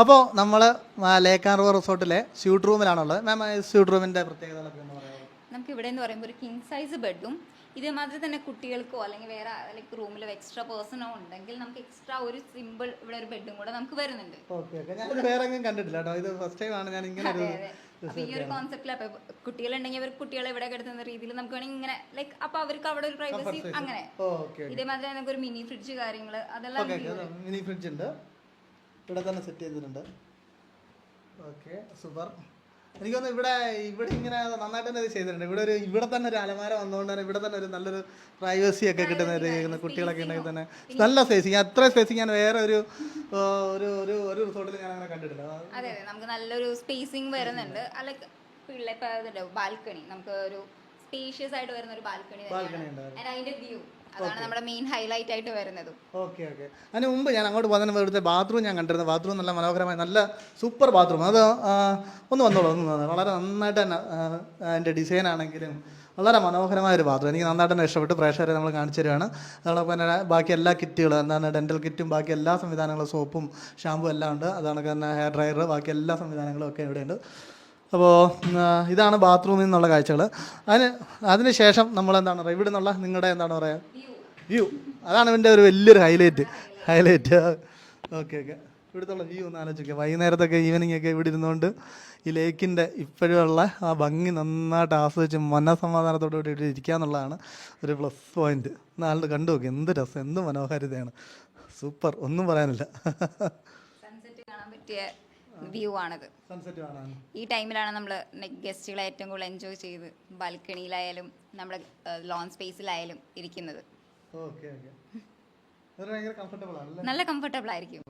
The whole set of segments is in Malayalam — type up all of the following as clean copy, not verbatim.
അപ്പോൾ നമ്മൾ ലേക്ക് ആൻഡ് റിവർ റിസോർട്ടിലെ സ്യൂട്ട് റൂമിലാണുള്ളത്. മാം, സ്യൂട്ട് റൂമിൻ്റെ പ്രത്യേകതകളൊക്കെ എന്ന് പറയുന്നത് നമുക്ക് ഇവിടെ എന്ന് പറയുമ്പോൾ ഒരു കിങ് സൈസ് ബെഡും ഇതേമാതിരി തന്നെ കുട്ടികൾക്കോ അല്ലെങ്കിൽ വേറെ ലൈക്ക് റൂമിൽ എക്സ്ട്രാ പേഴ്സണോ ഉണ്ടെങ്കിൽ നമുക്ക് എക്സ്ട്രാ ഒരു സിമ്പിൾ ഇവിടെ ഒരു ബെഡും കൂടെ നമുക്ക് വരുന്നുണ്ട്. ഓക്കെ ഓക്കെ, ഞാൻ വേറെ എങ്ങും കണ്ടിട്ടില്ല കേട്ടോ, ഇത് ഫസ്റ്റ് ടൈം ആണ് ഞാൻ ഇങ്ങനെ ഒരു അപ്പൊ ഈ ഒരു കോൺസെപ്റ്റിൽ അപ്പൊ കുട്ടികളുണ്ടെങ്കിൽ അവർ കുട്ടികളെ ഇവിടെ കിടത്തുന്ന രീതിയിൽ നമുക്ക് വേണമെങ്കിൽ ഇങ്ങനെ ലൈക്ക് അപ്പൊ അവർക്ക് അവിടെ ഒരു പ്രൈവസി അങ്ങനെ ഇതേമാതിരി നമുക്ക് ഒരു മിനി ഫ്രിഡ്ജ് കാര്യങ്ങള് അതെല്ലാം മിനി ഫ്രിഡ്ജ് ഉണ്ട് ഇവിടെ തന്നെ സെറ്റ് ചെയ്തിട്ടുണ്ട്. Okay, super. എനിക്ക് തോന്നുന്നു ഇവിടെ ഇങ്ങനെ നന്നായിട്ട് തന്നെ ഇത് ചെയ്തിട്ടുണ്ട്. ഇവിടെ തന്നെ ഒരു അലമാര വന്നുകൊണ്ട് തന്നെ ഇവിടെ തന്നെ ഒരു നല്ലൊരു പ്രൈവസി ഒക്കെ കിട്ടുന്ന ഒരു കുട്ടികളൊക്കെ ഉണ്ടെങ്കിൽ തന്നെ നല്ല സ്പേസിങ്, അത്ര സ്പേസിങ് ഞാൻ വേറെ ഒരു റിസോർട്ടിൽ ഞാൻ അങ്ങനെ കണ്ടിട്ടില്ല. അതെ അതെ, നമുക്ക് നല്ലൊരു സ്പേസിങ് വരുന്നുണ്ട്. ലൈക്ക് ബാൽക്കണി, നമുക്ക് ഒരു സ്പേഷ്യസ് ആയിട്ട് വരുന്ന ഒരു ബാൽക്കണി അതിന്റെ വ്യൂ അതാണ് നമ്മുടെ മെയിൻ ഹൈലൈറ്റ് ആയിട്ട് വരുന്നത്. ഓക്കെ ഓക്കെ, അതിന് മുമ്പ് ഞാൻ അങ്ങോട്ട് പോകുന്നതിന് ഇവിടുത്തെ ബാത്റൂം ഞാൻ കണ്ടിരുന്നത്. ബാത്റൂം നല്ല മനോഹരമായ നല്ല സൂപ്പർ ബാത്റൂം. അത് ഒന്ന് വന്നോളൂ, വളരെ നന്നായിട്ട് തന്നെ അതിൻ്റെ ഡിസൈൻ ആണെങ്കിലും വളരെ മനോഹരമായ ഒരു ബാത്റൂം. എനിക്ക് നന്നായിട്ട് തന്നെ ഇഷ്ടപ്പെട്ട് പ്രേക്ഷകരെ നമ്മൾ കാണിച്ചു തരികയാണ്. അതോടൊപ്പം തന്നെ ബാക്കി എല്ലാ കിറ്റുകളും എന്താണ് ഡെൻ്റൽ കിറ്റും ബാക്കി എല്ലാ സംവിധാനങ്ങളും സോപ്പും ഷാമ്പും എല്ലാം ഉണ്ട്. അതാണ് തന്നെ ഹെയർ ഡ്രയർ ബാക്കി എല്ലാ സംവിധാനങ്ങളും ഒക്കെ ഇവിടെയുണ്ട്. അപ്പോൾ ഇതാണ് ബാത്റൂമിൽ നിന്നുള്ള കാഴ്ചകൾ. അതിന് ശേഷം നമ്മളെന്താണ് പറയുക, ഇവിടെ നിന്നുള്ള നിങ്ങളുടെ എന്താണ് പറയുക വ്യൂ, അതാണ് ഇതിൻ്റെ ഒരു വലിയൊരു ഹൈലൈറ്റ്. ഓക്കെ ഓക്കെ, ഇവിടുത്തെ വ്യൂ ഒന്ന് ആലോചിക്കുക. വൈകുന്നേരത്തൊക്കെ ഈവനിങ് ഒക്കെ ഇവിടെ ഇരുന്നുകൊണ്ട് ഈ ലേക്കിൻ്റെ ഇപ്പോഴുള്ള ആ ഭംഗി നന്നായിട്ട് ആസ്വദിച്ച് മനസമാധാനത്തോടു കൂടി ഇവിടെ ഇരിക്കുക എന്നുള്ളതാണ് ഒരു പ്ലസ് പോയിന്റ്. നാളെ കണ്ടു നോക്കി, എന്ത് രസം, എന്ത് മനോഹാരിതയാണ്. സൂപ്പർ, ഒന്നും പറയാനില്ല. സൺസെറ്റ് കാണാൻ പറ്റിയ വ്യൂ ആണത്. ഈ ടൈമിലാണ് നമ്മൾ ഗസ്റ്റുകളെ ഏറ്റവും കൂടുതൽ എൻജോയ് ചെയ്ത് ബാൽക്കണിയിലായാലും നമ്മുടെ ലോൺ സ്പേസിലായാലും ഇരിക്കുന്നത്. നല്ല കംഫർട്ടബിൾ ആയിരിക്കും.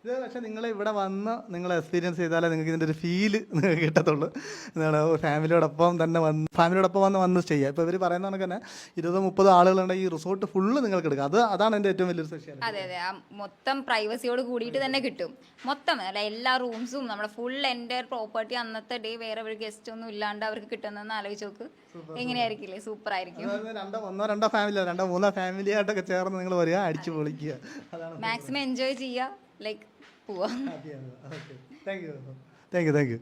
ഇത് പക്ഷേ നിങ്ങൾ ഇവിടെ വന്ന് നിങ്ങൾ എക്സ്പീരിയൻസ് ചെയ്താലേ നിങ്ങൾക്ക് ഇതിൻ്റെ ഒരു ഫീല് നിങ്ങൾക്ക് കിട്ടത്തുള്ളൂ. എന്താണ് ഫാമിലിയോടൊപ്പം വന്ന് ചെയ്യുക. ഇപ്പോൾ ഇവർ പറയുന്ന കണക്ക് തന്നെ 20-30 ആളുകളുണ്ടെങ്കിൽ ഈ റിസോർട്ട് ഫുള്ള് നിങ്ങൾക്ക് എടുക്കാം. അതാണ് എൻ്റെ ഏറ്റവും വലിയൊരു സ്പെഷ്യാലിറ്റി. അതെ അതെ, ആ മൊത്തം പ്രൈവസിയോട് കൂടിയിട്ട് തന്നെ കിട്ടും. മൊത്തം അല്ല എല്ലാ റൂംസും നമ്മുടെ ഫുൾ എൻ്റെ പ്രോപ്പർട്ടി അന്നത്തെ ഡേ വേറെ ഒരു ഗസ്റ്റ് ഒന്നും ഇല്ലാണ്ട് അവർക്ക് കിട്ടുന്നതെന്ന് ആലോചിച്ച് നോക്ക്, എങ്ങനെയായിരിക്കില്ലേ? സൂപ്പർ ആയിരിക്കും. 1-2 ഫാമിലി 2-3 ഫാമിലി ആയിട്ടൊക്കെ ചേർന്ന് നിങ്ങൾ വരിക, അടിച്ചു പൊളിക്കുക, മാക്സിമം എൻജോയ് ചെയ്യുക, ലൈക്ക് പോവാം. Thank you.